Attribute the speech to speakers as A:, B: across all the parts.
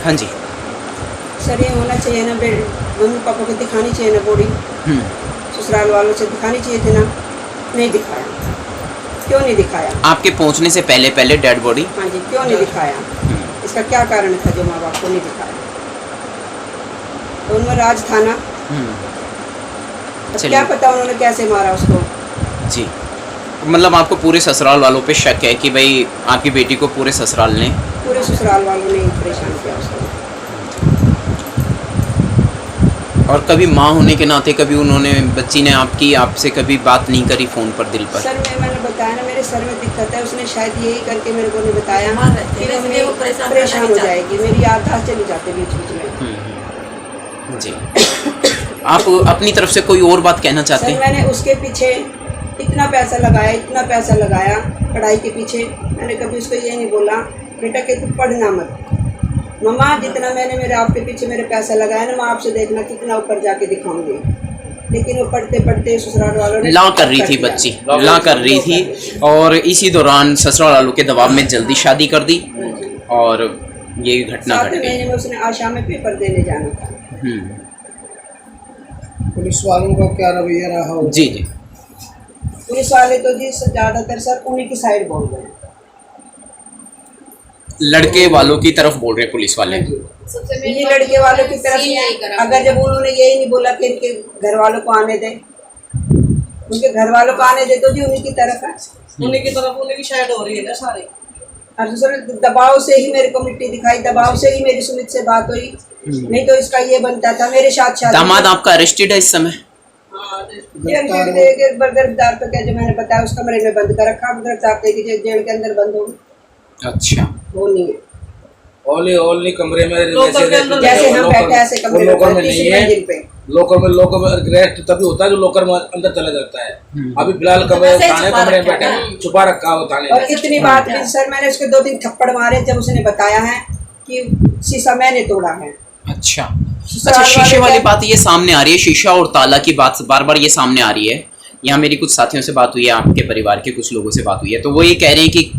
A: हाँ जी।
B: सर ये होना चाहिए ना, मम्मी पापा को दिखानी चाहिए ना बॉडी, ससुराल वालों से दिखानी चाहिए थी ना, नहीं दिखाया। क्यों नहीं दिखाया?
A: आपके पहुंचने से पहले पहले डेड बॉडी?
B: हाँ जी, क्यों नहीं दिखाया? इसका क्या कारण था जो माँ बाप को नहीं दिखाया? तो उनमें राज था ना। क्या पता उन्होंने कैसे मारा उसको।
A: जी, मतलब आपको पूरे ससुराल वालों पे शक है कि भाई आपकी बेटी को पूरे ससुराल वालों ने परेशान किया उसको।
B: और
A: कभी माँ होने के नाते कभी उन्होंने, बच्ची ने आपसे कभी बात नहीं करी फ़ोन पर दिल पर?
B: सर मैंने बताया ना, मेरे सर में दिक्कत है, उसने शायद यही करके मेरे को नहीं बताया कि वो परेशान हो जाएगी, मेरी याददाश्त चली जाती बीच बीच में।
A: जी। आप अपनी तरफ से कोई और बात कहना चाहते हैं?
B: सर मैंने उसके पीछे इतना पैसा लगाया पढ़ाई के पीछे। मैंने कभी उसको ये नहीं बोला बेटा कि तू पढ़ना मत, मम्मा जितना मैंने मेरे आपके पीछे मेरे पैसा लगाया ना, मैं आपसे देखना कितना ऊपर जाके दिखाऊंगी। लेकिन वो पढ़ते पढ़ते ससुराल वालों ने
A: ला कर रही थी, बच्ची ला कर रही थी, और इसी दौरान ससुराल वालों के दबाव में जल्दी शादी कर दी और ये घटना घट गई।
B: 7 महीने में उसने आशा में पेपर देने जाना था।
C: पुलिस वालों का क्या रवैया रहा?
A: जी जी,
B: पुलिस वाले तो जी ज़्यादातर सर उन्हीं की साइड बोल रहे हैं,
A: लड़के वालों की तरफ बोल रहे पुलिस वाले।
B: ये लड़के वालों की तरफ। अगर जब उन्होंने यही नहीं बोला कि इनके घर वालों को आने दे, उनके घर वालों को आने दे, तो जी उन्हीं की तरफ है,
D: उन्हीं की शायद हो रही है ना सारे।
B: और दूसरे दबाव से ही मेरे को मिट्टी दिखाई, दबाव से ही मेरी सुमित से बात हुई, नहीं तो इसका ये बनता था मेरे साथ शादी।
A: दामाद आपका अरेस्टेड है इस समय?
B: गिरफ्तार तो क्या, जो मैंने बताया उस कमरे में बंद कर रखा, गिरफ्तार जेल के अंदर बंद हो।
A: अच्छा,
B: वो नहीं है
C: ओनली कमरे में
B: जैसे हम बैठे ऐसे कमरे में नहीं है।
C: लोकर में अरेस्ट तभी होता है जो लोकर में अंदर चला जाता है। अभी फिलहाल कमरे में बैठे छुपा रखा हो थाने।
B: और इतनी बात भी सर मैंने उसके 2-3 थप्पड़ मारे जब उसने बताया है कि शीशा मैंने तोड़ा है।
A: अच्छा, शीशे वाली बात ये सामने आ रही है, शीशा और ताला की बात बार बार ये सामने आ रही है। यहाँ मेरी कुछ साथियों से बात हुई है, आपके परिवार के कुछ लोगों से बात हुई है, तो वो ये कह रहे हैं कि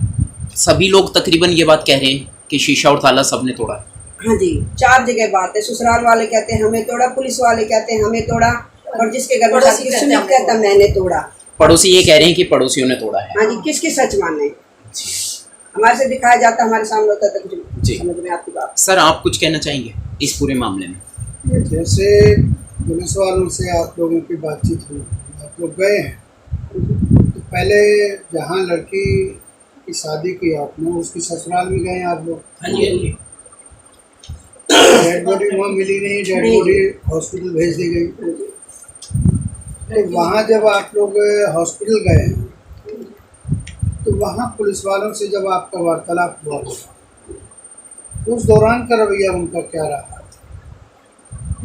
A: सभी लोग तकरीबन ये बात कह रहे हैं कि शीशा और ताला सबने तोड़ा।
B: हाँ जी, 4 जगह बात है। ससुराल वाले कहते हैं हमें तोड़ा, पुलिस वाले कहते हैं हमें तोड़ा, और जिसके घर में सुमित कहता मैंने तोड़ा।
A: पड़ोसी ये कह रहे हैं कि पड़ोसियों ने तोड़ा है।
B: हाँ जी, किसकी सच माने? हमारे से दिखाया जाता, हमारे सामने होता तो कुछ समझ में आपकी बात।
A: सर आप कुछ कहना चाहेंगे इस पूरे मामले में?
C: जैसे पुलिस वालों से आप लोगों की बातचीत हुई, आप लोग गए हैं, तो पहले जहाँ लड़की की शादी की आपने, उसकी ससुराल में गए आप लोग?
A: हाँ जी, हाँ जी।
C: डेड बॉडी वहाँ मिली नहीं, डेड बॉडी हॉस्पिटल भेज दी गई। तो वहाँ जब आप लोग हॉस्पिटल गए तो वहाँ पुलिस वालों से जब आपका वार्तालाप हुआ तो उस दौरान का रवैया उनका क्या रहा?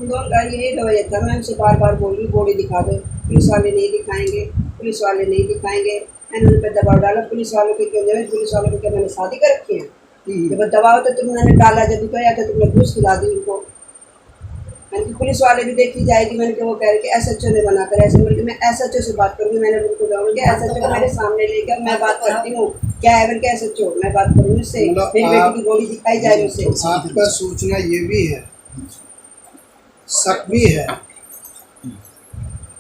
B: उनका यही रवैया था, मैं उनसे बार बार बोली बॉडी दिखा दो, पुलिस वाले नहीं दिखाएंगे, पुलिस वाले नहीं दिखाएंगे। मैंने उन पर दबाव डाला, पुलिस वालों के क्यों देवे, पुलिस वालों को क्या मैंने शादी कर रखी है? जब दबाव तो तुमने डाला, जब गया था तुमने घूस खिला दी उनको। मैंने पुलिस वाले भी देखी जाएगी, मैंने कि वो कह रहे कि SHO ने बना कर ऐसे, बोल मैं SHO से बात करूँगी। मैंने उनको जाऊँगी SHO को मेरे सामने लेकर मैं बात करती हूँ, क्या है बोल के SHO मैं बात करूँगी उससे, मेरी बेटी की बॉडी दिखाई जाएगी उससे।
C: आपका सोचना ये भी है, शक भी है,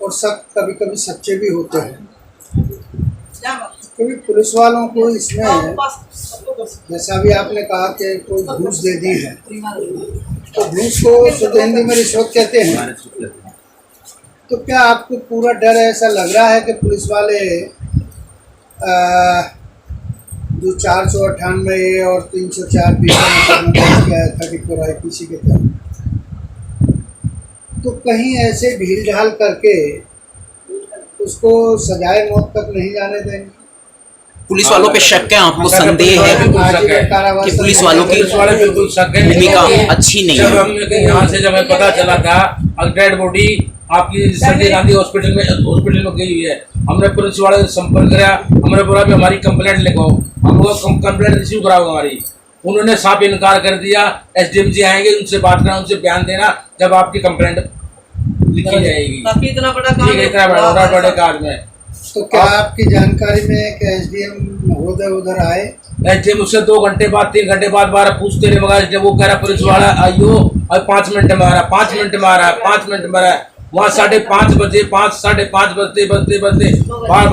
C: और शक कभी कभी सच्चे भी होते हैं। कभी पुलिस वालों को इसमें, जैसा भी आपने कहा कि कोई घूस दे दी है, तो घूस को शुद्ध हिंदी में रिश्वत कहते हैं। तो क्या आपको पूरा डर ऐसा लग रहा है कि पुलिस वाले जो 498 और 304 किया था कि IPC के तहत, तो कहीं ऐसे ढील ढाल करके उसको सजाए मौत तक नहीं जाने देंगे?
A: पुलिस वालों पे शक है, आपको संदेह है कि पुलिस वालों की भूमिका अच्छी नहीं है?
E: यहाँ से जब हमें पता चला था डेड बॉडी आपकी संजय गांधी हॉस्पिटल में गई हुई है, हमने पुलिस वाले से संपर्क किया, हमने बोला भी हमारी कंप्लेंट लिखो, हम लोग कंप्लेंट रिसीव कराओ हमारी। उन्होंने साफ इनकार कर दिया, SDM जी आएंगे, उनसे बात करना, उनसे बयान देना, जब आपकी कंप्लेंट लिखी जाएगी।
D: इतना बड़ा
E: काम है, इतना बड़ा काज में
C: तो क्या आपकी जानकारी में एक एसडीएम महोदय उधर आए?
E: ऐसे मुझसे 2 घंटे बाद 3 घंटे बाद बारह पूछते रहे, मगर जब वो कह रहा पुलिस वाला आइयो और 5 मिनट में आ रहा, 5 मिनट में आ रहा, 5 मिनट में आ रहा है। वहाँ 5:30 बजे 5:30 बजते बार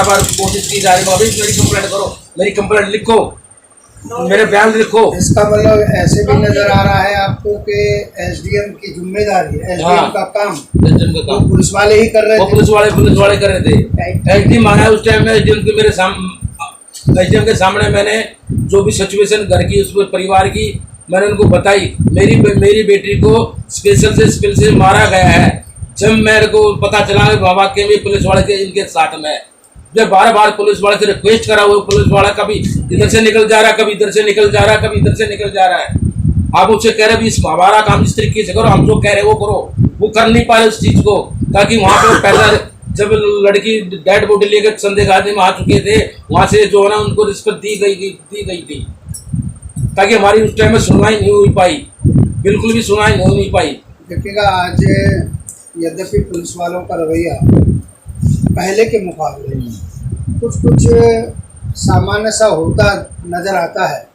E: बार कोशिश की जा रही है। अभी मेरी कंप्लेंट करो, मेरी कंप्लेंट लिखो, मेरे बयान लिखो।
C: इसका मतलब ऐसे भी नजर आ रहा है आपको कि एसडीएम की जिम्मेदारी है, एसडीएम का काम वो पुलिस वाले ही कर रहे
E: वो
C: थे।
E: पुलिस वाले कर रहे थे। एसडीएम आया उस टाइम में, एसडीएम के एसडीएम के सामने मैंने जो भी सिचुएशन घर की उस परिवार की मैंने उनको बताई। मेरी बेटी को स्पेशल से मारा गया है। जब मेरे को पता चला बाबा के भी पुलिस वाले के इनके साथ में, जब बार पुलिस वाले से रिक्वेस्ट करा, वो पुलिस वाला कभी इधर से निकल जा रहा है, कभी इधर से निकल जा रहा है, कभी इधर से निकल जा रहा है। आप उससे कह रहे हमारा काम इस तरीके से करो, हम जो कह रहे वो करो। वो कर नहीं पा रहे उस चीज को, ताकि वहाँ पे पहला जब लड़की डेड बॉडी लेकर संदेह आदमी में आ चुके थे, वहाँ से जो है ना उनको रिश्वत दी गई थी, ताकि हमारी उस टाइम में सुनवाई नहीं हुई पाई, बिल्कुल भी सुनवाई नहीं हुई पाई।
C: देखिएगा आज यद्यपि पुलिस वालों का रवैया पहले के मुकाबले कुछ सामान्य सा होता नजर आता है,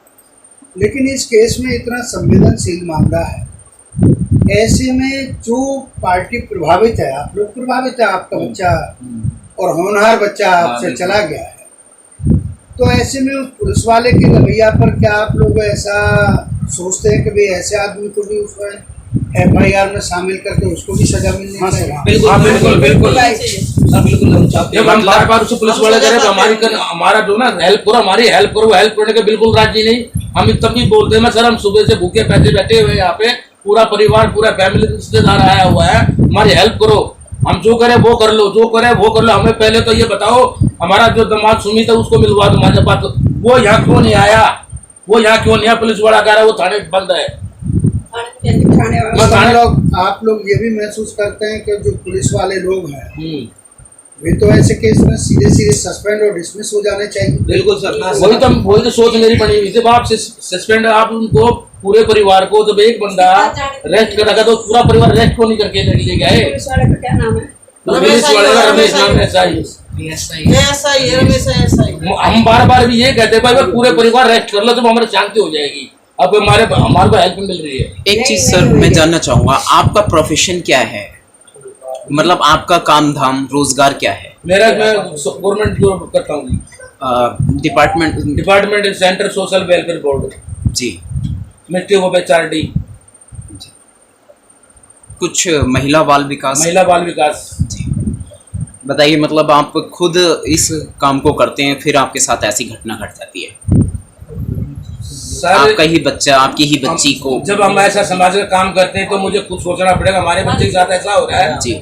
C: लेकिन इस केस में इतना संवेदनशील मामला है, ऐसे में जो पार्टी प्रभावित है, आप लोग प्रभावित है, आपका बच्चा और होनहार बच्चा आपसे चला गया है, तो ऐसे में उस पुलिस वाले के रवैया पर क्या आप लोग ऐसा सोचते हैं कि भाई ऐसे आदमी को भी उसमें FIR में शामिल करके उसको भी सजा मिलनी चाहिए?
E: बिल्कुल। जब हम बार उससे पुलिस वाले कह रहे हमारा जो ना हेल्प करो, हमारी हेल्प करो, हेल्प करने के बिल्कुल राजी नहीं। हम तभी बोलते हैं सर हम सुबह से भूखे पैसे बैठे हुए यहाँ पे, पूरा परिवार पूरा फैमिली रिश्तेदार आया हुआ है, हमारी हेल्प करो, हम जो करें वो कर लो, जो करें वो कर लो। हमें पहले तो ये बताओ हमारा जो दामाद सुमित है उसको मिलवा दो हमारे पास, वो यहाँ क्यों नहीं आया, वो यहाँ क्यों नहीं आया? पुलिस वाला कह रहा है वो थाने बंद है।
C: आप लोग ये भी महसूस करते हैं कि जो पुलिस वाले लोग हैं वे तो ऐसे केस में सीधे सस्पेंड और डिसमिस हो जाने चाहिए।
E: बिल्कुल सर, वही तो सोच मेरी बनी हुई थी। आप सस्पेंड आप उनको पूरे परिवार को, जब एक बंदा रेस्ट कर रखा तो पूरा परिवार रेस्ट को नहीं करके ले गए।
B: पुलिस वाले का क्या नाम है?
E: पुलिस वाले का रमेश नाम है, हम बार भी ये कहते हैं भाई पूरे परिवार रेस्ट कर लो तो हमारी शांति हो जाएगी। अब हमारे को हेल्प मिल रही है।
A: एक चीज सर मैं जानना चाहूंगा, आपका प्रोफेशन क्या है, मतलब आपका काम धाम रोजगार क्या है?
E: मैं गवर्नमेंट जॉब करता हूँ, department center social welfare board
A: जी,
E: मिट्टी हो HRD।
A: कुछ महिला बाल विकास
E: जी।
A: बताइए, मतलब आप खुद इस काम को करते हैं फिर आपके साथ ऐसी घटना घट जाती है? आपका ही बच्चा, आपकी ही बच्ची को
E: जब हम ऐसा समाज का काम करते हैं तो मुझे खुद सोचना पड़ेगा हमारे बच्चे के साथ ऐसा हो रहा है
A: जी,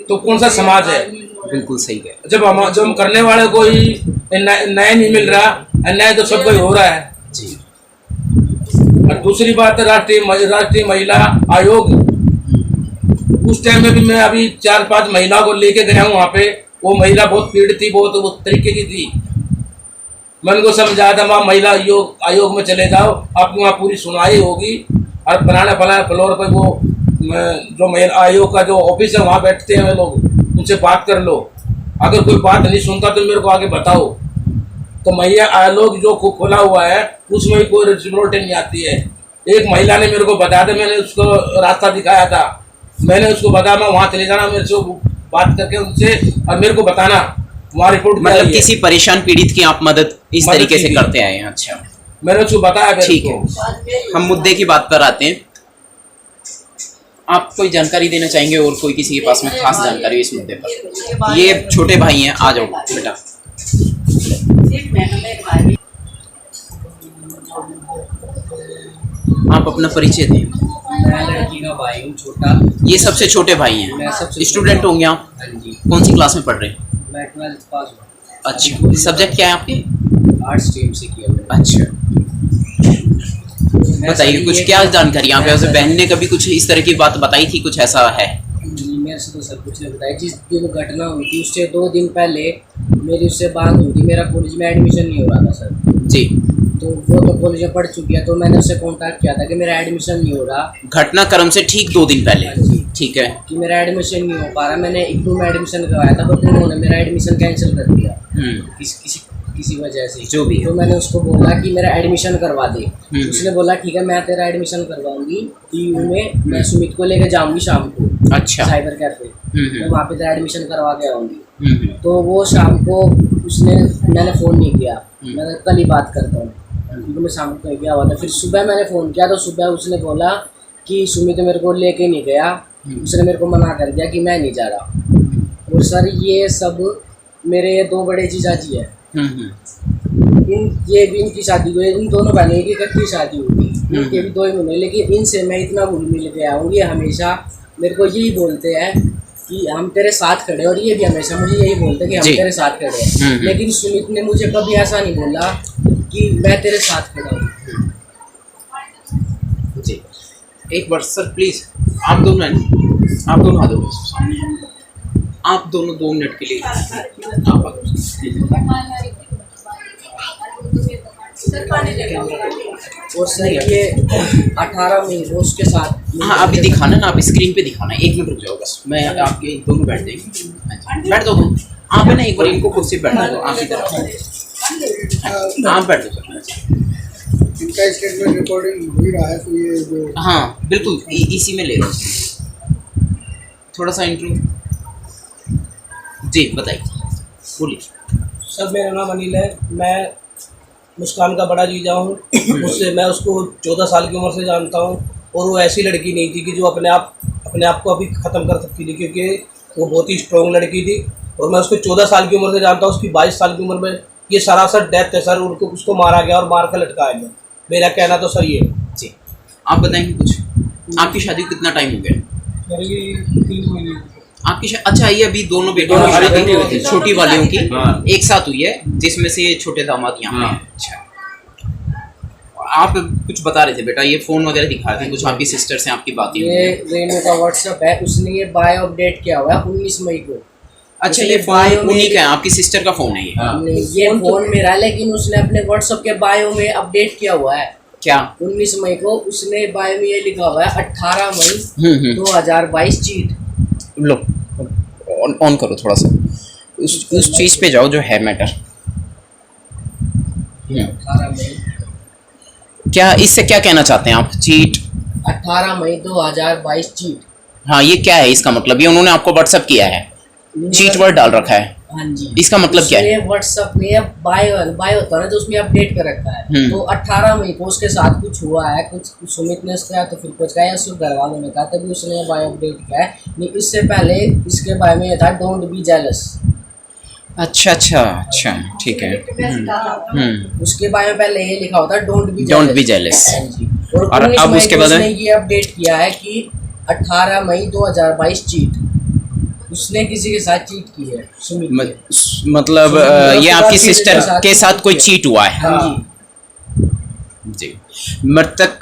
E: तो कौन सा समाज है?
A: बिल्कुल सही है।
E: जब हम करने वाले को ही न्याय नहीं मिल रहा, अन्याय तो सबको ही हो रहा है
A: जी।
E: और दूसरी बात है राष्ट्रीय महिला आयोग, उस टाइम में भी मैं अभी 4-5 महिला को लेके गया हूँ वहाँ पे। वो महिला बहुत पीड़ित थी, बहुत उस तरीके की थी। मैं उनको समझाया था वहाँ महिला आयोग में चले जाओ, आपकी वहाँ पूरी सुनवाई होगी और फलाना फ्लोर पर वो जो महिला आयोग का जो ऑफिस है वहाँ बैठते हैं लोग, उनसे बात कर लो। अगर कोई बात नहीं सुनता तो मेरे को आगे बताओ। तो महिला आयोग जो खुला हुआ है उसमें भी कोई रिपोर्टें नहीं आती है। एक महिला ने मेरे को बताया था, मैंने उसको रास्ता दिखाया था, मैंने उसको बताया मैं वहाँ चले जाना, मेरे से बात करके उनसे और मेरे को बताना वहाँ रिपोर्ट।
A: मतलब किसी परेशान पीड़ित की आप मदद इस तरीके से करते आए हैं? अच्छा,
E: मैंने उसको बताया।
A: ठीक है, हम मुद्दे की बात पर आते हैं। आप कोई जानकारी देना चाहेंगे और कोई किसी के पास में खास जानकारी इस मुद्दे पर? ये छोटे भाई हैं, आ जाओ बेटा। आप अपना परिचय दें।
F: मैं लड़की का भाई हूँ, छोटा।
A: ये सबसे छोटे भाई
F: मैं
A: हैं,
F: सबसे
A: स्टूडेंट होंगे आप?
F: हाँ जी,
A: कौन सी क्लास में पढ़ रहे हैं?
F: मैं 12th पास हुआ।
A: अच्छा, सब्जेक्ट क्या है आपके?
F: आर्ट्स स्ट्रीम से किया मैंने।
A: अच्छा, बताइए कुछ क्या जानकारी यहाँ पे? वैसे बहन ने कभी कुछ इस तरह की बात बताई थी, कुछ ऐसा है?
F: मेरे से तो सब कुछ नहीं बताया। जिस दिन घटना हुई थी उससे 2 दिन पहले मेरी उससे बात हुई थी। मेरा कॉलेज में एडमिशन नहीं हो रहा था सर
A: जी,
F: तो वो तो कॉलेज में पढ़ चुकी है, तो मैंने उससे कांटेक्ट किया था कि मेरा एडमिशन नहीं हो रहा।
A: घटनाक्रम से ठीक 2 दिन पहले? ठीक है।
F: कि मेरा एडमिशन नहीं हो पा रहा। मैंने इग्नू में एडमिशन करवाया था, बट उन्होंने मेरा एडमिशन कैंसिल कर दिया किसी वजह से,
A: जो भी है।
F: तो मैंने उसको बोला कि मेरा एडमिशन करवा दे। उसने बोला ठीक है मैं तेरा एडमिशन करवाऊंगी टीयू में, मैं सुमित को लेकर जाऊंगी शाम को
A: अच्छा।
F: साइबर कैफे, मैं वहाँ पे तेरा एडमिशन करवा के आऊँगी।
A: तो
F: तो वो शाम को मैंने फ़ोन नहीं किया, मैंने कल ही बात करता हूँ क्योंकि मैं शाम को गया हुआ था। फिर सुबह मैंने फ़ोन किया तो सुबह उसने बोला कि सुमित मेरे को लेके नहीं गया, उसने मेरे को मना कर दिया कि मैं नहीं जा रहा। और सर ये सब मेरे 2 बड़े जीजा जी है, ये भी इनकी शादी हुई, इन दोनों बहनों की इकट्ठी शादी हुई, इनके भी 2 ही महीने, लेकिन इनसे मैं इतना घुल मिल गया हूँ। ये हमेशा मेरे को यही बोलते हैं कि हम तेरे साथ खड़े, और ये भी हमेशा मुझे यही बोलते हैं कि हम तेरे साथ खड़े हैं। लेकिन सुमित ने मुझे कभी ऐसा नहीं बोला कि मैं तेरे साथ खड़ा हूँ।
A: जी एक बार सर प्लीज आप दोनों आ जाओ, आप दोनों 2 मिनट के लिए आप आ जाओ।
F: और सर ये 18 महीने उसके साथ।
A: हाँ अभी दिखाना ना, आप स्क्रीन पे दिखाना, 1 मिनट रुक जाओ बस, मैं आपके दोनों बैठ जाएंगे। हाँ जी, बैठ दो तुम, आप है ना एक बार इनको कुर्सी पे बैठा दो, आप इधर आप बैठ दो सर।
C: इनका स्टेटमेंट रिकॉर्डिंग हो ही रहा है, तो ये जो
A: हाँ बिल्कुल इसी में ले लो थोड़ा सा इंट्रो। जी बताइए, बोलिए।
D: सर मेरा नाम अनिल है, मैं मुस्कान का बड़ा जीजा हूँ। उससे मैं उसको 14 साल की उम्र से जानता हूँ, और वो ऐसी लड़की नहीं थी कि जो अपने आप को अभी ख़त्म कर सकती थी, क्योंकि वो बहुत ही स्ट्रॉन्ग लड़की थी। और मैं उसको 14 साल की उम्र से जानता हूँ, उसकी 22 साल की उम्र में ये सरासर डेथ है सर, उसको मारा गया और मार कर लटकाया गया। मेरा कहना तो सर ये
A: जी आप बताएंगे कुछ, आपकी शादी को कितना टाइम हो गया?
D: मेरी 3 महीने।
A: आपकी अच्छा ये अभी दोनों बेटियों की शादी छोटी वालियों की एक साथ हुई है, जिसमें से ये छोटे दामाद यहाँ हैं। अच्छा आप कुछ बता रहे थे बेटा, ये फोन वगैरह दिखा रहे थे कुछ, आपकी सिस्टर से आपकी बातें हुई
F: ये
A: हैं।
F: रेनू का व्हाट्सएप है, उसने ये बायो अपडेट किया हुआ है 19 मई को।
A: अच्छा ये फोन उन्हीं का है, आपकी सिस्टर का फोन है ये?
F: नहीं ये फोन मेरा है, लेकिन उसने अपने व्हाट्सएप के बायो में अपडेट किया हुआ है।
A: क्या
F: 19 मई को उसने बायो में ये लिखा हुआ है 18 मई 2022 चीट।
A: लो ऑन करो थोड़ा सा, उस चीज पे जाओ जो है मैटर।
F: 18 मई
A: क्या इससे क्या कहना चाहते हैं आप? चीट
F: 18 मई 2022 चीट।
A: हाँ ये क्या है इसका मतलब? ये उन्होंने आपको व्हाट्सअप किया है, चीट वर्ड डाल रखा है,
F: हाँ जी।
A: इसका मतलब क्या है?
F: व्हाट्सएप में बायो होता है ना, जो उसमें अपडेट कर रखा है। तो 18 मई को उसके साथ कुछ हुआ है, कुछ सुमित ने उसका तो फिर कुछ कहा या सिर्फ घर वालों ने कहा, तभी उसने बायो अपडेट किया है। नहीं इससे पहले इसके बारे में ये था डोंट बी जेलस।
A: अच्छा अच्छा अच्छा ठीक है।
F: उसके बारे में पहले ये लिखा होता है डोंट बी
A: जेलस।
F: और
A: अब उसके बाद
F: उसने ये अपडेट किया है कि 18 मई 2022 चीट। उसने किसी के साथ चीट की है सुमित ने।
A: मतलब ये आपकी सिस्टर के साथ कोई चीट हुआ है?
F: हाँ
A: जी। मृतक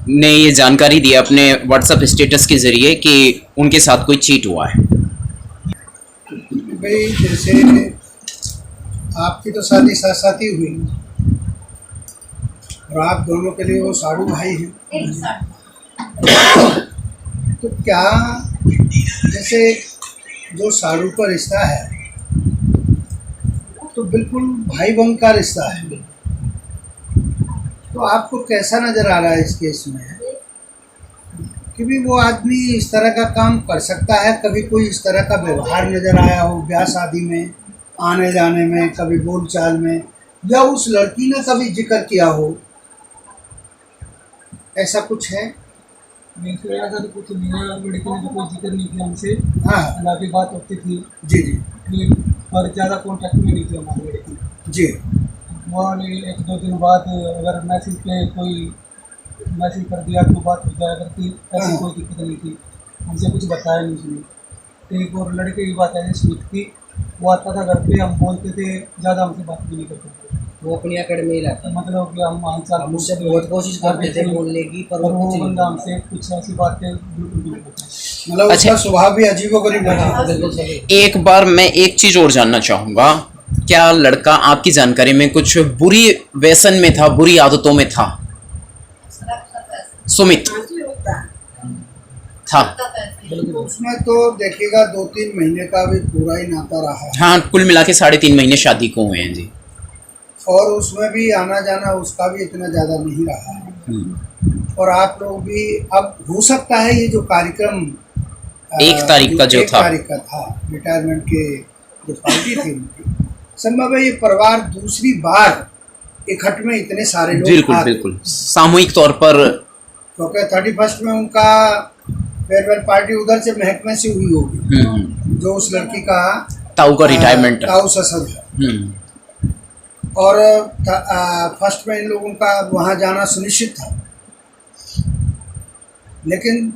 A: ने ये जानकारी दी अपने व्हाट्सएप स्टेटस के जरिए कि उनके साथ कोई चीट हुआ है।
C: भाई जैसे आपकी तो शादी साथ साथ ही हुई, और आप दोनों के लिए वो साड़ू भाई हैं, तो क्या जैसे जो साड़ू का रिश्ता है तो बिल्कुल भाई बहन का रिश्ता है, तो आपको कैसा नज़र आ रहा है इस केस में कि भी वो आदमी इस तरह का काम कर सकता है? कभी कोई इस तरह का व्यवहार नज़र आया हो ब्याह शादी में, आने जाने में, कभी बोलचाल में, या उस लड़की ने कभी जिक्र किया हो, ऐसा कुछ है?
D: ऐसा तो कुछ नहीं है, लड़की ने तो कोई जिक्र नहीं किया हमसे।
C: हाँ
D: ना भी बात होती थी
C: जी जी
D: और ज़्यादा कॉन्टैक्ट में नहीं थी हमारी लड़की।
C: जी।
D: वो 1-2 दिन बाद अगर मैसेज पे कोई मैसेज कर दिया तो बात हो जाया करती, ऐसी कोई दिक्कत नहीं थी, हमसे कुछ बताया नहीं उसने। एक और लड़के की बात है स्मित की, वो आता था घर पे, हम बोलते थे, ज़्यादा हमसे बात भी नहीं करते थे।
F: वो अपनी अकड़ में ही रहता,
D: मतलब कि हम हालचाल
F: हम उससे बहुत कोशिश करते थे बोलने की, पर
D: और
F: वो
D: वो
F: कुछ नहीं
D: बंदा हमसे कुछ ऐसी बातें बिल्कुल भी नहीं करता।
C: मतलब
A: अच्छा।
C: उसका स्वभाव भी अजीबोगरीब है।
F: बिल्कुल सही।
A: एक बार मैं एक चीज और जानना चाहूंगा, क्या लड़का आपकी जानकारी में कुछ बुरी व्यसन में था, बुरी आदतों में था? सुमित था?
C: उसमें तो देखिएगा 2-3 महीने का भी पूरा ही नाता रहा है,
A: हाँ, कुल मिला के 3.5 महीने शादी को हुए हैं जी।
C: और उसमें भी आना जाना उसका भी इतना ज़्यादा नहीं रहा है। और आप लोग भी, अब हो सकता है ये जो कार्यक्रम
A: 1 तारीख का जो
C: 1
A: था,
C: तारीख का था, रिटायरमेंट के जो पार्टी थी उनकी, संभव है ये परिवार दूसरी बार इकट्ठ में इतने सारे लोग
A: बिल्कुल
C: आते,
A: बिल्कुल सामूहिक तौर पर,
C: क्योंकि 31 में उनका फेयरवेल पार्टी उधर से महकमे से हुई होगी, जो उस लड़की का
A: ताऊ का रिटायरमेंट।
C: ताऊ ससुर है, और फर्स्ट में इन लोगों का वहाँ जाना सुनिश्चित था। लेकिन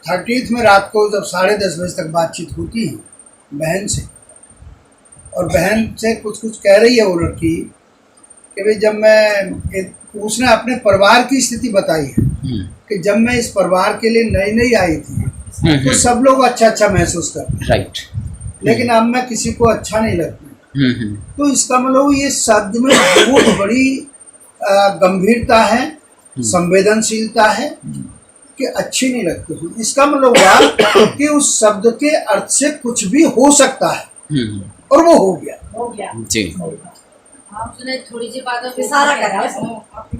C: 30th में रात को जब 10:30 बजे तक बातचीत होती है बहन से, और बहन से कुछ कह रही है वो लड़की कि भाई जब मैं, उसने अपने परिवार की स्थिति बताई है कि जब मैं इस परिवार के लिए नई आई थी तो सब लोग अच्छा महसूस करते,
A: राइट,
C: लेकिन अब मैं किसी को अच्छा नहीं लगती। तो इसका मतलब ये शब्द में बहुत बड़ी गंभीरता है, संवेदनशीलता है कि अच्छी नहीं लगती हूँ। इसका मतलब हुआ कि उस शब्द के अर्थ से कुछ भी हो सकता है, और वो हो गया
A: जी।
G: उसने थोड़ी सी बातों पे सारा करा।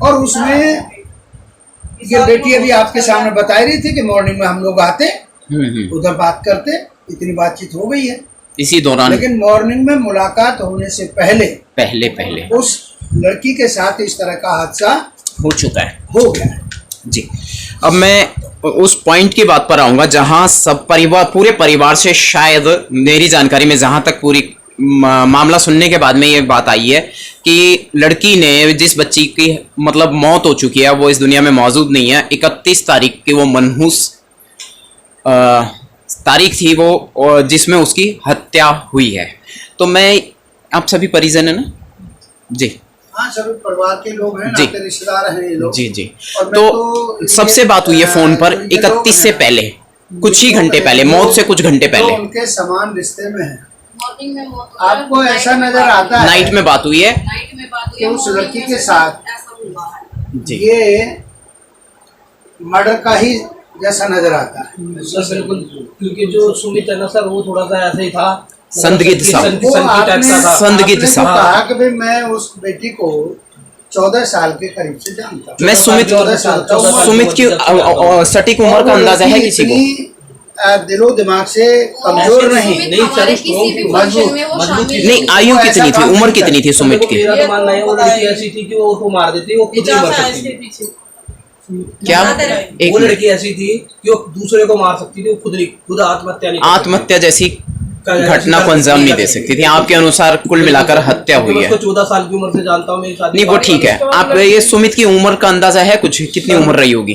C: और उसमें ये बेटी अभी आपके सामने बता रही थी कि मॉर्निंग में हम लोग आते, उधर बात करते, इतनी बातचीत हो गई है
A: इसी दौरान,
C: लेकिन मॉर्निंग में मुलाकात होने से पहले उस लड़की के साथ इस तरह का हादसा
A: हो चुका है,
C: हो गया है
A: जी। अब मैं उस पॉइंट की बात पर आऊंगा जहां सब परिवार, पूरे परिवार से, शायद मेरी जानकारी में जहां तक पूरी मामला सुनने के बाद में ये बात आई है कि लड़की ने, जिस बच्ची की मतलब मौत हो चुकी है, वो इस दुनिया में मौजूद नहीं है। 31 तारीख की वो मनहूस तारीख थी वो, जिसमें उसकी हत्या हुई है। तो मैं, आप सभी परिजन है ना जी?
C: हाँ, सभी परिवार के लोग हैं, नाते रिश्तेदार हैं ये लोग।
A: जी जी।
C: और
A: तो सबसे बात हुई है फोन पर 31 से पहले, कुछ ही घंटे पहले, मौत से कुछ घंटे पहले,
C: उनके समान रिश्ते में है।
G: मॉर्निंग में मौत हुआ है,
C: आपको ऐसा नजर आता है,
A: नाइट में बात हुई है
G: नाइट में बात हुई है,
C: उस
G: मॉर्निंग
C: लड़की
G: में
C: के
G: उसके
C: साथ
G: ऐसा हुआ है।
A: जी।
C: ये मर्डर का ही जैसा नजर आता है।
D: सर बिल्कुल, क्योंकि जो सुमित है ना सर, वो थोड़ा सा ऐसे ही था,
A: संदिग्ध सा,
C: वो आपने
A: संदिग्ध सा।
C: कहा कि भाई मैं उस बेटी को 14 साल के करीब से जानता हूँ।
A: मैं सुमित की सटीक उम्र का अंदाजा है किसी को?
C: दिलो दिमाग से कमजोर नहीं,
G: हमारे किसी भी फंक्शन में वो शामिल
A: नहीं, आयु कितनी थी, उम्र कितनी थी सुमित की?
D: मेरा तो मानना है वो लड़की ऐसी थी कि वो उसको मार देती, वो खुद नहीं मर सकती थी।
A: क्या?
D: वो लड़की ऐसी थी कि वो दूसरे को मार सकती थी, वो खुद आत्महत्या नहीं,
A: आत्महत्या जैसी घटना को अंजाम नहीं दे सकती थी। आपके अनुसार कुल मिलाकर हत्या हुई है।
D: 14 साल की उम्र से जानता हूँ, मेरी शादी
A: नहीं, वो ठीक है। आप ये सुमित की उम्र का अंदाजा है कुछ, कितनी उम्र रही होगी?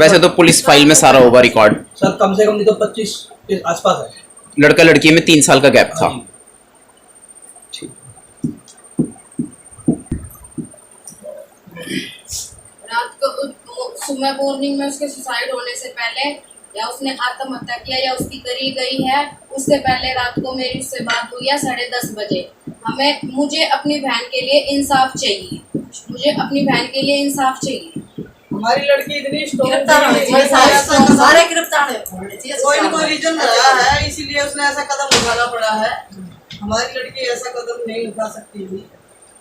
A: वैसे तो पुलिस फाइल में सारा होगा रिकॉर्ड।
D: सर कम से कम नहीं तो 25 के आसपास है।
A: लड़का लड़की में 3 साल का गैप था।
G: रात को सुबह मॉर्निंग में उसके सुसाइड होने से पहले, या उसने आत्महत्या किया या उसकी करी गई है, उससे पहले रात को मेरी उससे बात हुई है 10:30 बजे। मुझे अपनी बहन के लिए इंसाफ चाहिए, मुझे अपनी बहन के लिए इंसाफ चाहिए।
H: हमारी लड़की इतनी
G: गिरफ्तार होनी चाहिए, सारे गिरफ्तार होने चाहिए।
H: कोई न कोई रीजन रहा है, इसीलिए उसने ऐसा कदम उठाना पड़ा है। हमारी लड़की ऐसा कदम नहीं उठा सकती थी,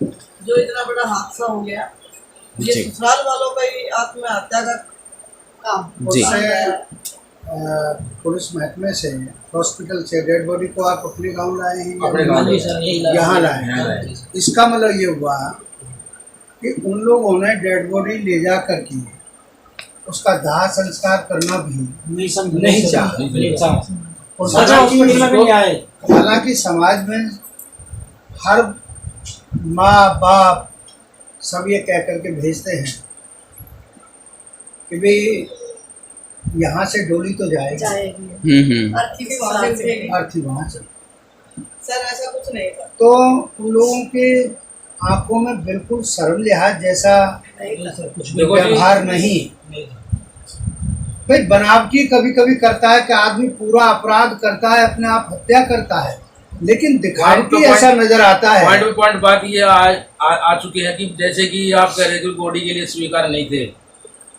H: जो इतना बड़ा हादसा हो गया। ये ससुराल वालों का ही आत्महत्या का काम।
A: जी।
C: पुलिस महकमे से, हॉस्पिटल से डेड बॉडी को आप अपने गांव लाए हैं,
E: अपने गांव
C: यहाँ लाए हैं। इसका मतलब ये हुआ कि उन लोगों ने डेड बॉडी ले जा करके उसका दाह संस्कार करना भी नहीं चाहा। हालांकि समाज में हर माँ बाप सब ये कह करके भेजते हैं कि भाई यहाँ से डोली तो जाएगी, अर्थी वहाँ से।
H: सर ऐसा कुछ नहीं था।
C: तो उन लोगों के आंखों में बिल्कुल शर्म लिहाज जैसा व्यवहार नहीं। भाई बनावटी कभी कभी करता है कि आदमी पूरा अपराध करता है, अपने आप हत्या करता है, लेकिन दिखावटी ऐसा नजर आता है।
E: पॉइंट टू पॉइंट बात ये आ चुकी है कि जैसे कि आप कह रहे थे बॉडी के लिए स्वीकार नहीं थे,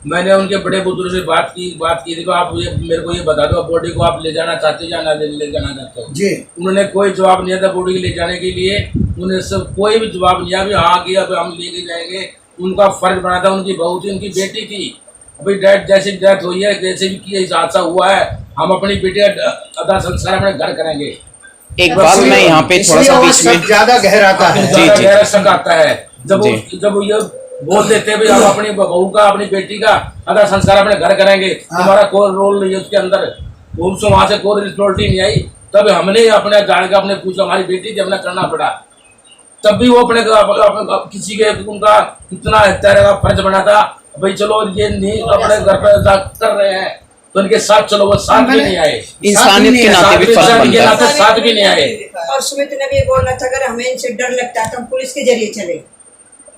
E: मैंने उनके बड़े बुजुर्ग से बात की थी कि आप मेरे को ये बता दो बॉडी को आप ले जाना चाहते हो या ना ले जाना चाहते हो।
C: जी
E: उन्होंने कोई जवाब नहीं दिया बॉडी ले जाने के लिए। उन्हें सब कोई भी जवाब नहीं आया हाँ कि अब हम लेके जाएंगे। उनका फर्ज बना था, उनकी बहू थी, उनकी बेटी थी। अभी जैसे डेथ हुई है, जैसे भी की हादसा हुआ है, हम अपनी बेटी का अदा संस्कार अपने घर करेंगे।
A: एक बात मैं यहाँ पे थोड़ा सा बीच में
C: ज्यादा गहराता है।
A: जी, जी।
E: गहरा शक आता है जब
A: जी।
E: जब ये बोल देते हैं भाई हम अपनी बहू का अपनी बेटी का अदा संस्कार अपने घर करेंगे, हमारा कोई रोल नहीं है उसके अंदर। उनसे वहां से कोई रिस्पॉन्सिबिलिटी नहीं आई, तब हमने अपने जान का अपने पूछा, हमारी बेटी थी, हमने करना पड़ा। तब भी वो अपने किसी के उनका इतना हत्या का फर्ज बना था भाई चलो ये नहीं अपने घर पर कर रहे हैं तो इनके साथ चलो, वो साथ भी नहीं आए।
A: इंसानियत के नाते भी फर्क बनता है।
E: साथ भी नहीं आए।
B: और सुमित ने भी ये बोलना था अगर हमें इनसे डर लगता है तो हम पुलिस के जरिए चले।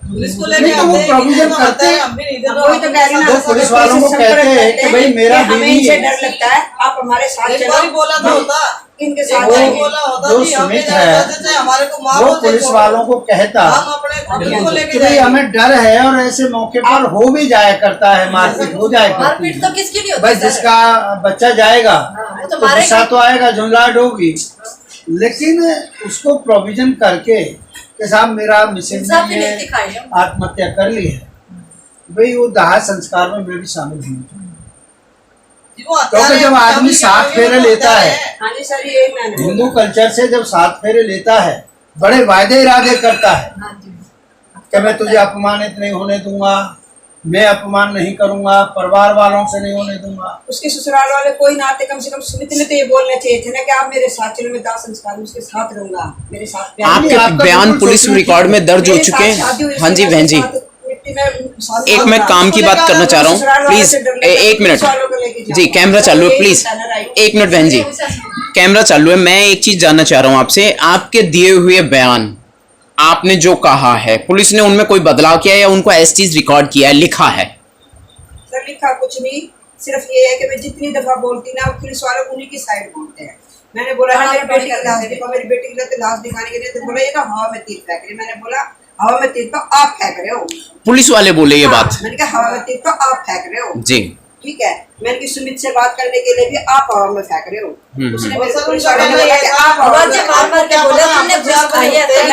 H: पुलिस को
C: नहीं
H: लेके
C: तो वो
H: आते हैं,
C: provision
H: तो
C: करते
H: आता है,
C: हैं।
H: हम भी नहीं देते।
B: वही तो कह रही ना,
C: वो पुलिस वालों को कहते हैं कि भाई मेरा
B: हमें
C: बीवी
B: इनसे
C: है।
B: डर लगता है, आप हमारे साथ
H: एक
B: चलो।
H: बार ही बोला तो होता,
B: इनके
H: एक
B: साथ
H: बार ही
B: जाएंगे।
H: बोला होता
C: जो
H: कि हम
C: सुमित
H: ले
C: है,
H: जाते थे, हमारे को मारो
C: वो पुलिस वालों को कहता
H: हम अपने खुद को लेके
C: कि भाई
H: जाएंगे।
C: हमें डर है और ऐसे मौके पर हो भी जाया करता है, मारपीट हो जाए करती
I: मारपीट तो
C: है।
I: किसकी नहीं होती
C: भाई
I: सर?
C: जिसका बच्चा जाएगा
I: वो तो
C: तो
I: मारेगा।
C: गुस्सा तो आएगा, झुंझलाहट होगी, लेकिन उसको प्रोविजन करके कि साहब मेरा मिसिंग
I: इंसाफ भी
C: नहीं
I: नहीं
C: है,
I: दिखाई है।
C: आत्महत्या कर ली है, भाई वो दाह संस्कार में मैं भी शामिल हूँ।
H: वो हत्या
C: क्योंकि जब आदमी
H: नहीं,
C: सात फेरे लेता है,
B: हाँ जी सर, ये मैंने
C: हिंदू कल्चर से जब 7 फेरे लेता है, बड़े वायदे इरादे करता है
I: हाँ जी।
C: कि मैं तुझे अपमानित नहीं होने दूंगा, मैं अपमान नहीं करूंगा, परिवार वालों से नहीं होने दूंगा।
B: उसके ससुराल वाले कोई ना आते, कम से कम सुमित ने तो ये बोलना चाहिए थे ना कि आप मेरे साथ चलो, मैं दाह संस्कार में उसके साथ रहूंगा, मेरे साथ प्यार
A: आपके
C: आपका
A: बयान
C: बिल्कुल
A: पुलिस
C: सोचना
A: रिकॉर्ड में दर्ज हो
B: मेरे
A: चुके
B: साथ शादी हुई,
A: हैं। हाँ जी
B: इसके
A: बहन जी,
B: साथ मिट्टी में शादी
A: एक मैं
B: होगा।
A: काम की बात करना चाह रहा हूँ,
B: ससुराल वाले
A: प्लीज
B: से डर लगता है,
A: एक मिनट
B: पुलिस वालों को लेके जाओ।
A: जी, कैमरा चालू है,
B: यही
A: प्लीज
B: होता है ना, राइट।
A: एक मिनट बहन जी, कैमरा चालू है। मैं एक चीज जानना चाह रहा हूँ आपसे, आपके दिए हुए बयान, आपने जो कहा है, पुलिस ने उनमें कोई बदलाव किया है या उनको ऐसी चीज रिकॉर्ड किया है, लिखा है?
B: सर लिखा कुछ नहीं, सिर्फ ये है कि मैं जितनी दफा बोलती ना, पुलिस वाले उन्हीं की साइड बोलते हैं। मैंने बोला हाँ मेरी बेटी की लाश दिखाओ, मेरी बेटी की लाश दिखाने के लिए तो बोला ये ना हवा में तीर फेंक रही। मैंने बोला हवा में तीर तो आप फेंक रहे हो।
A: पुलिस वाले बोले ये
B: हाँ,
A: बात?
B: मैंने कहा हवा में तीर तो आप फेंक रहे हो,
A: जी।
B: ठीक है। मैंने की सुमित से बात करने के लिए भी आप हवा में फेंक रहे हो। उसने मेरे को पुलिस वाले ने बोला कि आप हवा में
I: आवाज़ें मार मार के बोले तुमने घुस खाई है, तो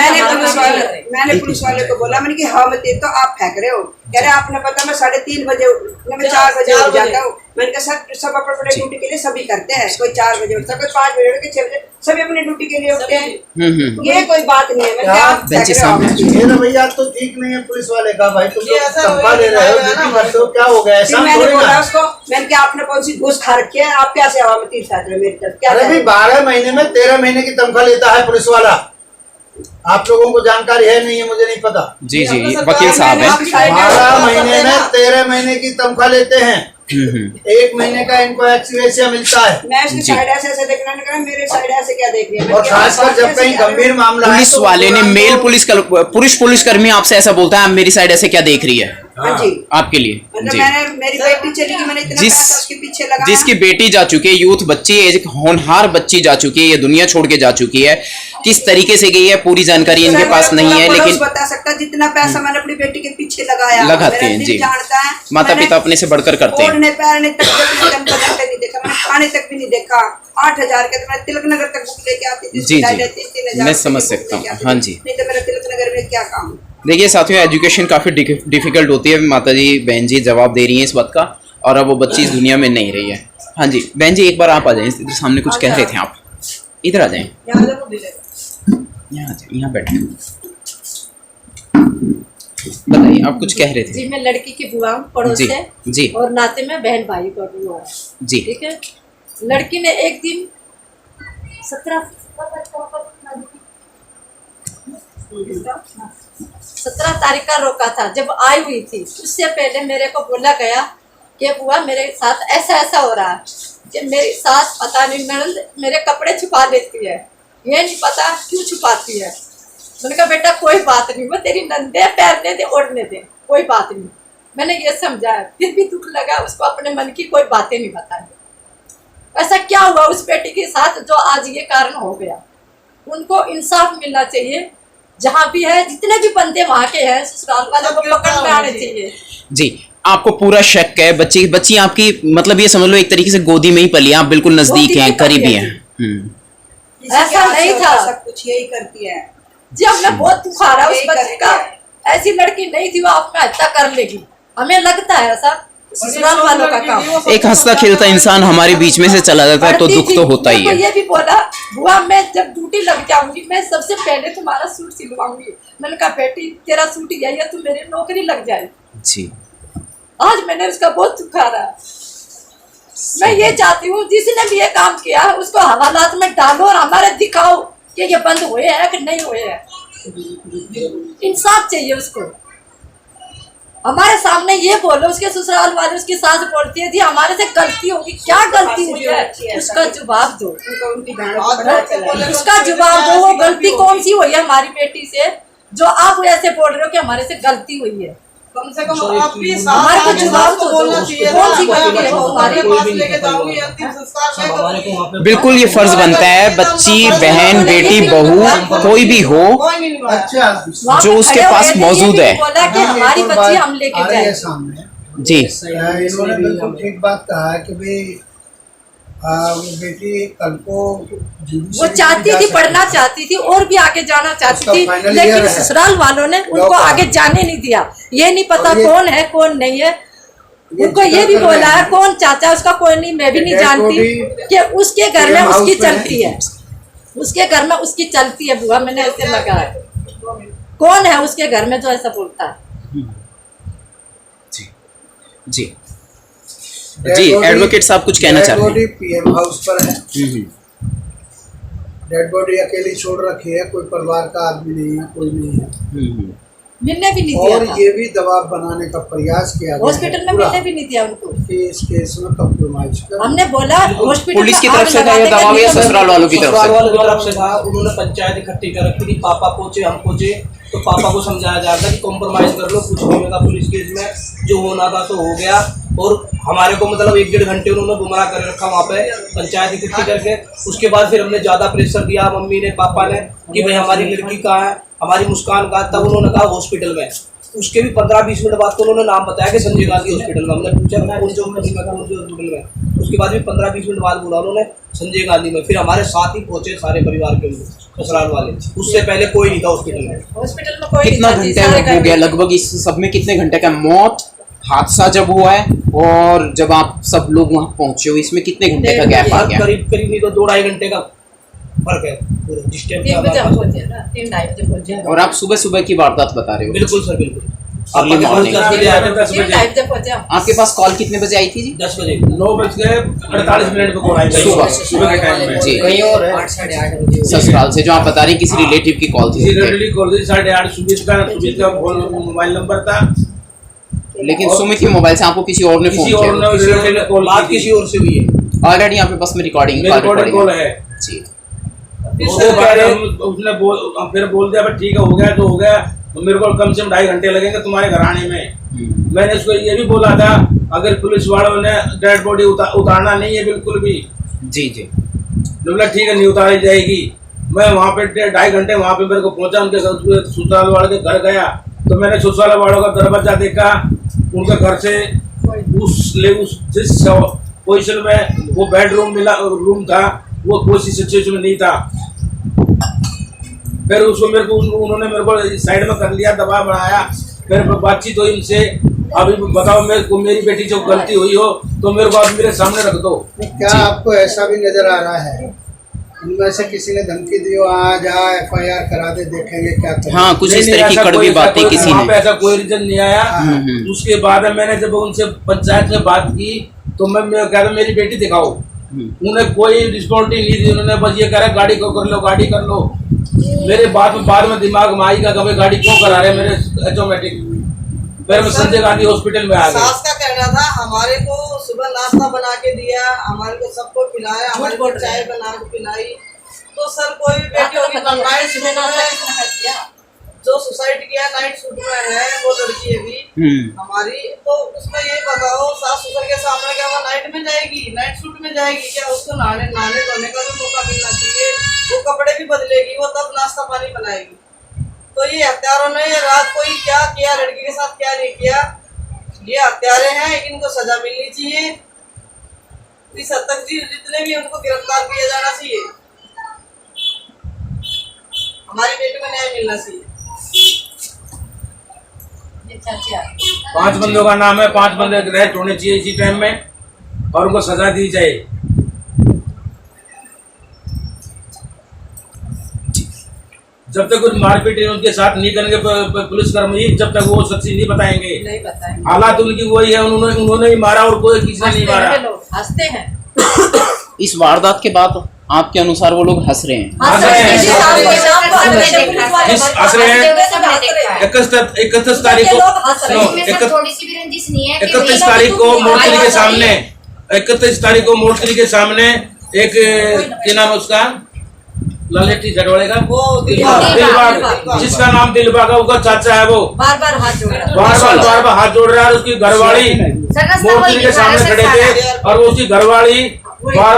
B: मैंने पुलिस वाले को बोला, मैंने कि हवा में तीर तो आप फेंक रहे हो। कह रहे आपने पता मैं 3:30 बजे मैं 4 बजे उठ जाता हूँ। मैंने कहा सर सब अपने ड्यूटी के लिए सभी करते हैं, कोई 4 बजे उठता है, कोई 5 बजे उठता है, 6 बजे, सभी अपनी ड्यूटी के लिए उठते हैं। ये कोई बात नहीं है। मैंने कहा आप
A: बहन जी,
B: फेंक रहे हो हवा में तीर।
C: ये रवैया तो ठीक नहीं है पुलिस वाले का। भाई तुम
H: ये ऐसा
C: तनख्वाह ले रहे हो,
H: रवैया
C: ड्यूटी
H: ना,
C: भरते हो, क्या हो गया?
B: फिर
C: ऐसा
B: मैंने
C: थोड़ी
B: बोला
C: ना।
B: उसको, मैंने कहा आपने कौन सी घूस खा रखी है, आप कैसे हवा में तीर फेंक रहे हो मेरी तरफ, क्या
C: अरे
B: कह रहे
C: भाई
B: हो?
C: 12 महीने में 13 महीने की तनख्वाह लेता है पुलिस वाला। आप लोगों को जानकारी है नहीं है, मुझे नहीं पता।
A: जी जी, वकील साहब है।
C: 12 महीने में 13 महीने की तनख्वाह लेते हैं। 1 महीने का इनको एक्सग्रेशिया मिलता है।
B: मैं इसकी
A: जी।
B: साइड ऐसे देखना नहीं करना, मेरे साइड ऐसे क्या देख रही है?
C: और खासकर जब कहीं गंभीर मामला है
A: पुलिस
C: तो
A: वाले ने
C: तुरंत
A: मेल
C: तो-
A: पुलिसकर्मी आपसे ऐसा बोलता है, आप मेरी साइड ऐसे क्या देख रही है
B: हाँ जी,
A: आपके लिए?
B: मतलब
A: जी।
B: मैंने मेरी बेटी चली गई, मैंने इतना
A: जिस-
B: पैसा उसके पीछे लगाया।
A: जिसकी बेटी जा चुकी है, यूथ बच्ची, एक होनहार बच्ची जा चुकी है, ये दुनिया छोड़ के जा चुकी है, किस तरीके से गई है पूरी जानकारी इनके
B: सर,
A: पास
B: मेरा
A: नहीं है,
B: पूरा
A: लेकिन
B: पड़ोस बता सकता जितना पैसा मैंने अपनी बेटी के पीछे लगाया।
A: लगाते
B: मेरा
A: हैं,
B: दिल
A: जी।
B: जानता है।
A: माता
B: मैंने
A: पिता अपने से बढ़कर करते हैं।
B: ओढ़ने पैरने तक दम बदलते नहीं देखा, मैंने खाने तक भी नहीं देखा। 8,000 के तो मैं तिलक नगर तक बुक लेके आती थी।
A: जी, जी।
B: 3,000
A: मैं
B: की
A: समझ
B: बुक
A: सकता हूँ,
B: लेके आती
A: हाँ
B: थी।
A: जी।
B: नहीं तो मेरा तिलक नगर में क्या काम।
A: देखिए साथियों, एजुकेशन काफ़ी डिफिकल्ट होती है। माता जी, बहन जी जवाब दे रही हैं इस बात का, और अब वो बच्ची इस दुनिया में नहीं रही है। हाँ जी बहन जी, एक बार आप आ जाएं, इधर सामने कुछ कह रहे थे आप, इधर आ जाएं,
B: यहाँ देखो दिले।
A: यहाँ आ जाएं, यहाँ बैठे। बताइए, आप कुछ कह रहे थे?
I: जी, मैं लड़की की बुआ हूँ, पड़ोस
A: जी,
I: से,
A: जी।
I: और नाते में बहन भाई का बुआ हूँ।
A: जी।
I: ठीक है। लड़की ने एक दिन 17 तारीख का रोका था, जब आई हुई थी। उससे पहले मेरे को बोला गया कि बुआ मेरे साथ ऐसा ऐसा हो रहा है, कि मेरी सास पता नहीं ननद मेरे कपड़े छुपा लेती है, ये नहीं पता क्यों छुपाती है। मैंने कहा बेटा कोई बात नहीं, वो तेरी नंदे पैरने दे, ओढ़ने दे, कोई बात नहीं। मैंने ये समझाया, फिर भी दुख लगा उसको, अपने मन की कोई बातें नहीं बताई। ऐसा क्या हुआ उस बेटी के साथ जो आज ये कारण हो गया? उनको इंसाफ मिलना चाहिए, जहाँ भी है, जितने भी बंदे वहाँ के हैं, ससुराल वालों को पकड़ में आने चाहिए।
A: जी, आपको पूरा शक है, बच्ची आपकी मतलब ये समझ लो एक तरीके से गोदी में ही पली है, आप बिल्कुल नजदीक
I: गोदी में
A: हैं, करीबी
I: पली
A: हैं।
B: किसी के
I: ऐसा
B: हाथ से
I: नहीं
B: होता
I: था।
B: सब कुछ यही करती है।
I: जी हमने बहुत दुखा रहा उस
B: यही
I: बच्चे का,
B: करती
I: ऐसी लड़की नहीं थी वो आत्महत्या कर लेगी, हमें लगता है ऐसा, ससुराल वालों का काम।
A: एक हंसता खेलता इंसान हमारे बीच में से चला जाता है तो
I: पढ़ती
A: दुख
I: थी,
A: तो होता ही
I: मेरे को
A: है।
I: ये भी बोला बुआ मैं जब ड्यूटी लग जाऊंगी मैं सबसे पहले तुम्हारा सूट सिलवाऊंगी। मैंने कहा बेटी तेरा सूट यही है, तू मेरी नौकरी लग जाए।
A: जी
I: आज मैंने उसका बहुत दुखारा। मैं ये चाहती हूँ जिसने भी ये काम किया है उसको हवालात में डालो और हमारे दिखाओ कि ये बंद हुए हैं कि नहीं हुए हैं। इंसाफ चाहिए उसको, हमारे सामने ये बोलो। उसके ससुराल वाले उसकी सास बोलती है जी हमारे से गलती होगी, क्या गलती हुई है उसका जवाब दो,
B: उनको उनकी डांट पता चला।
I: उसका जवाब दो। वो गलती कौन सी हुई है हमारी बेटी से जो आप ऐसे बोल रहे हो कि हमारे से गलती हुई है?
H: कम से कम
D: सॉरी,
H: आपकी
I: हमारे को
H: सास
I: जवाब तो
H: बोलना
I: दो।
H: चाहिए
I: कौन
H: था।
I: सी
H: मैं
I: गलती है
H: अपने
I: वो
H: हमारे
I: हमारी?
H: पास लेके जाऊंगी अंतिम संस्कार में
D: हमारे को वहाँ पे
A: बिल्कुल ये फर्ज बनता है, बच्ची बहन बेटी बहू कोई भी हो
H: कोई नहीं निभाया।
C: अच्छा
I: वहाँ
A: जो
I: पे
A: उसके
I: खड़े हुए
A: पास
I: थे, ये
A: मौजूद
I: भी
A: है।
I: बोला कि
C: हाँ,
I: हमारी
C: एक और
I: बच्ची
C: बात
I: हम लेके
C: आ रही है
I: जाए।
C: सामने।
A: जी
C: इन्होंने बिल्कुल ठीक बात कहा है कि भाई वो बेटी कल को
I: वो चाहती थी, पढ़ना चाहती थी और भी आगे जाना चाहती
C: उसका
I: थी,
C: final
I: लेकिन
C: year है।
I: ससुराल वालों ने उनको
C: का।
I: आगे जाने नहीं दिया। ये नहीं पता
C: और ये-
I: कौन है कौन नहीं है। उनको ये भी बोला है कौन चाचा उसका कोई नहीं, मैं भी नहीं
C: डेड
I: जानती
C: बॉडी
I: कि उसके घर में
C: हाउस
I: उसकी
C: में है।
I: चलती है, उसके घर में उसकी चलती है। बुआ मैंने ऐसे लगा है, कौन है उसके घर में जो ऐसा बोलता है?
A: जी जी एडवोकेट साहब कुछ कहना चाहते हैं।
C: डेड बॉडी पीएम हाउस पर है।
A: हम्म,
C: डेड बॉडी अकेली छोड़ रखी है, कोई परिवार का आदमी नहीं है, कोई नहीं है।
A: हम्म।
I: मिलने भी नहीं दिया
C: और
I: था,
C: ये भी दबाव बनाने का प्रयास किया गया
I: हॉस्पिटल में
C: पूरा
I: मिलने भी नहीं दिया उनको।
C: कि इस केस में कंप्रोमाइज कर।
I: हमने बोला हॉस्पिटल
A: पुलिस की
I: में
A: तरफ
I: आग
A: से था
I: लगा
A: या
I: देंगे,
A: दबाव या
I: नहीं तो
A: ससुराल वालों की तरफ
D: ससुराल
A: से?
D: वालों की तरफ से था। उन्होंने पंचायत इकट्ठी कर रखी थी, पापा पहुंचे हम पहुंचे तो पापा को समझाया जा रहा था कि कॉम्प्रोमाइज कर लो, कुछ नहीं होगा पुलिस केस में, जो होना था तो हो गया। और हमारे को मतलब 1-1.5 घंटे उन्होंने गुमराह कर रखा वहाँ पे पंचायत इकट्ठी करके। उसके बाद फिर हमने ज़्यादा प्रेशर दिया मम्मी ने पापा ने कि भाई हमारी लड़की कहाँ है, हमारी मुस्कान कहाँ है। तब उन्होंने कहा हॉस्पिटल में। उसके भी 15-20 मिनट बाद तो उन्होंने नाम बताया कि संजय गांधी हॉस्पिटल में। हमने पूछा कौन से हॉस्पिटल में, उसके बाद भी 15-20 मिनट बाद बोला उन्होंने संजय गांधी में। फिर हमारे साथ ही पहुंचे सारे परिवार के लोग, ससुराल वाले। उससे पहले कोई नहीं था हॉस्पिटल में।
I: हॉस्पिटल में कोई
A: कितना
I: नहीं था जी,
A: घंटे
I: सारे
A: हो
I: घर
A: गया
I: में।
A: लगभग इस सब में? कितने घंटे का मौत हादसा जब हुआ है और जब आप सब लोग वहां पहुंचे हो, इसमें कितने घंटे का गैप आ गया?
D: करीब नहीं तो 2-2.5 घंटे का फर्क है पूरा जिस टाइम
I: 3 बजे हम पहुंचे ना, 3-2 बजे पहुंचे।
A: और आप सुबह सुबह की वारदात बता रहे हो?
D: बिल्कुल सर बिल्कुल।
A: अर्ली
D: पापा के
A: मॉर्निंग।
D: पास 10 बजे आए थे, 10 बजे
I: 3-2 बजे पहुंचे हम।
A: आपके पास कॉल कितने बजे आई थी जी?
D: 10 बजे
E: 9:48 पे कॉल आई थी।
A: सुबह
E: के टाइम में
A: जी
F: कहीं और 8-8:30 बजे
A: ससुराल से जो आप बता रही किसी रिलेटिव की कॉल थी?
E: किसी रेडी कॉल थी 8:30 सुमित का फोन मोबाइल नंबर था।
A: लेकिन सुमित के मोबाइल से आपको किसी और ने फोन
E: किसी और
A: किया?
E: ने रिलेटिव ने कॉल
D: बात किसी और से हुई है।
A: ऑलरेडी यहाँ पे पास में रिकॉर्डिंग
E: रिकॉर्डिंग कॉल है।
A: जी
E: उसके बाद उसने फिर बोल दिया ठीक है हो गया तो हो गया, तो मेरे को कम से कम 2.5 घंटे लगेंगे तुम्हारे घर आने में। मैंने उसको ये भी बोला था अगर पुलिस वालों ने डेड बॉडी उतारना नहीं है बिल्कुल भी।
A: जी जी
E: बोला ठीक है नहीं उतारी जाएगी। मैं वहाँ पे 2.5 घंटे वहाँ पे मेरे को पहुंचा, उनके ससुराल वाले के घर गया तो मैंने ससुराल वालों का दरवाजा देखा। उनके घर से जिस पोजिशन में वो बेडरूम मिला रूम था वो कोई सिचुएशन में नहीं था। फिर उसको उन्होंने मेरे को साइड में कर लिया, दबाव बढ़ाया। फिर बातचीत हुई उनसे, अभी बताओ मेरी बेटी जो गलती हुई हो तो मेरे को आप मेरे सामने रख दो।
C: क्या आपको ऐसा भी नजर आ रहा है इनमें से किसी ने धमकी दी हो आज FIR करा दे देखेंगे क्या करें?
A: हाँ कुछ इस
E: नहीं,
A: तरह की
E: ऐसा
A: कड़वी
E: कोई-
A: बातें
E: ऐसा
A: किसी
E: वहाँ पे
A: ने।
E: ऐसा कोई रीजन नहीं आया। उसके बाद मैंने जब उनसे पंचायत में बात की तो मैं कह रहा मेरी बेटी दिखाओ। उन्हें कोई रिस्पॉन्सिबिलिटी नहीं दी। उन्होंने बस ये कह रहा गाड़ी को कर लो गाड़ी कर लो। मेरे बाद में दिमाग में आई का कभी गाड़ी क्यों करा रहे मेरे ऑटोमेटिक। फिर मैं संजय गांधी हॉस्पिटल में आ गया।
H: सास का कहना था हमारे को सुबह नाश्ता बना के दिया, हमारे को सबको खिलाया, हमारे को चाय बना के पिलाई। तो सर कोई भी बेटी होगी तो नाइट सूट में जो सुसाइड किया नाइट सूट में है वो लड़की अभी हमारी। तो उसमें ये बताओ सास ससुर के सामने क्या वो नाइट में जाएगी, नाइट सूट में जाएगी क्या? उसको नहाने धोने का भी मौका मिलना चाहिए, वो कपड़े भी बदलेगी, वो तब नाश्ता पानी बनाएगी। तो ये हत्यारों ने रात को ही क्या किया, लड़की के साथ क्या नहीं किया, ये हत्यारे हैं, इनको सजा मिलनी चाहिए। इस हद तक जितने भी उनको गिरफ्तार किया जाना चाहिए। हमारी बेटी को न्याय मिलना चाहिए।
E: 5 बंदों का नाम है, 5 बंदे अरेस्ट होने चाहिए इसी टाइम में और उनको सजा दी जाए। जब तक कुछ मारपीट उनके साथ नहीं करेंगे पुलिसकर्मी, जब तक वो सच्ची नहीं बताएंगे। हालात उनकी वही है, उन्होंने ही मारा और कोई किसी ने नहीं मारा।
I: हंसते हैं।
A: इस वारदात के बाद आपके अनुसार वो लोग हंस रहे हैं?
E: हंस रहे हैं। 31 तारीख को
G: थोड़ी सी भी रंजिश नहीं है।
E: 31 तारीख को मोर्चरी के सामने 31 तारीख को मोर्चरी के सामने एक क्या नाम है उसका, ललित टी शर्ट वाले का,
H: वो
E: दिलबाग, जिसका नाम दिलबाग है, उसका चाचा है, वो
I: बार बार हाथ जोड़ रहा है।
E: बार हाथ जोड़ रहा है। उसकी घरवाली मोर्चरी के सामने खड़े थे और उसकी घरवाली बार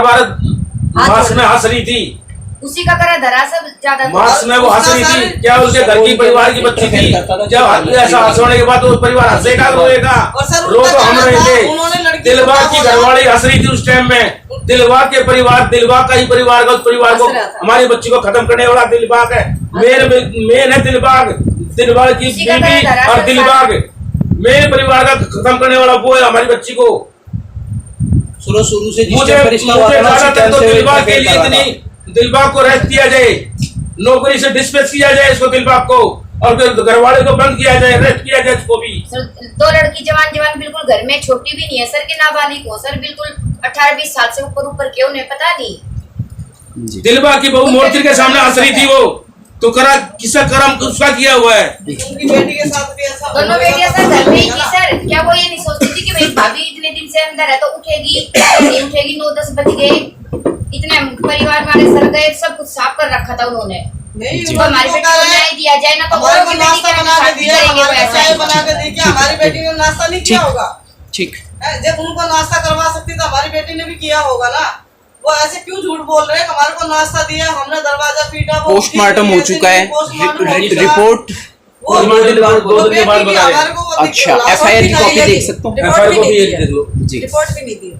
E: मार्च में हंस रही थी।
G: उसी का करा धरा सब ज्यादा।
E: मार्च में वो हंस रही थी। क्या उसके घर की परिवार की बच्ची थी? जब ऐसा हंसने के बाद वो परिवार हंसेगा रोएगा? रो तो हम रहे थे। दिलबाग की घरवाली हंस रही थी उस टाइम में। दिलबाग के परिवार, दिलबाग का ही परिवार का, उस परिवार को, हमारी बच्ची को खत्म करने वाला दिलबाग है। मेन है दिलबाग, दिलबाग की बीवी और दिलबाग मेन परिवार का खत्म करने वाला वो है हमारी बच्ची को।
D: शुरू से
E: मुझे तो दिलबाग के लिए इतनी, दिलबाग को अरेस्ट किया जाए, नौकरी से डिस्मिस किया जाए इसको, दिलबाग को, और घर वाले को बंद किया जाए, अरेस्ट किया जाए इसको भी।
G: सर 2 लड़की जवान बिल्कुल घर में, छोटी भी नहीं है सर, के नाबालिग हो सर, बिल्कुल 18-20 साल से ऊपर के, उन्हें पता नहीं।
E: दिलबाग की बहू मोर्चरी के सामने हंस रही थी, वो तो करा किसका कर्म उसका किया हुआ है।
H: उनकी बेटी के साथ भी ऐसा,
G: दोनों बेटियां सर घर में ही थी सर। क्या वो ये नहीं सोचती थी कि मेरी भाभी इतने दिन से अंदर है तो उठेगी, नहीं उठेगी, 9-10 बज गए, इतने परिवार वाले सर गए, सब कुछ साफ कर रखा था उन्होंने।
H: नहीं,
G: तो हमारी बेटी को न्याय दिया जाए ना, तो
H: हमारे को नाश्ता बना के दिया, हमारे को चाय बना के दी, क्या हमारी बेटी ने नाश्ता नहीं किया होगा?
A: ठीक।
H: जब उनको नाश्ता करवा सकती तो हमारी बेटी ने भी किया होगा ना। वो ऐसे क्यों झूठ बोल रहे हैं? हमारे को नाश्ता दिया, हमने दरवाजा पीटा,
A: पोस्टमार्टम हो चुका है, रिपोर्ट अच्छा, FIR की कॉपी देख सकते हो?
E: FIR को भी देख लो
A: जी।
I: रिपोर्ट भी नहीं दी।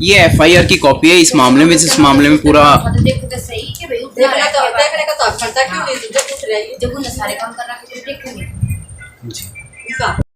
A: ये FIR की कॉपी है इस मामले में, जिस मामले में पूरा
G: देखो तो सही कि भाई
I: देखने का तो आप करता क्यों नहीं? जब पूछ रही है
G: जब उन्हें सारे काम कर रहा है, देखो नहीं।
A: जी।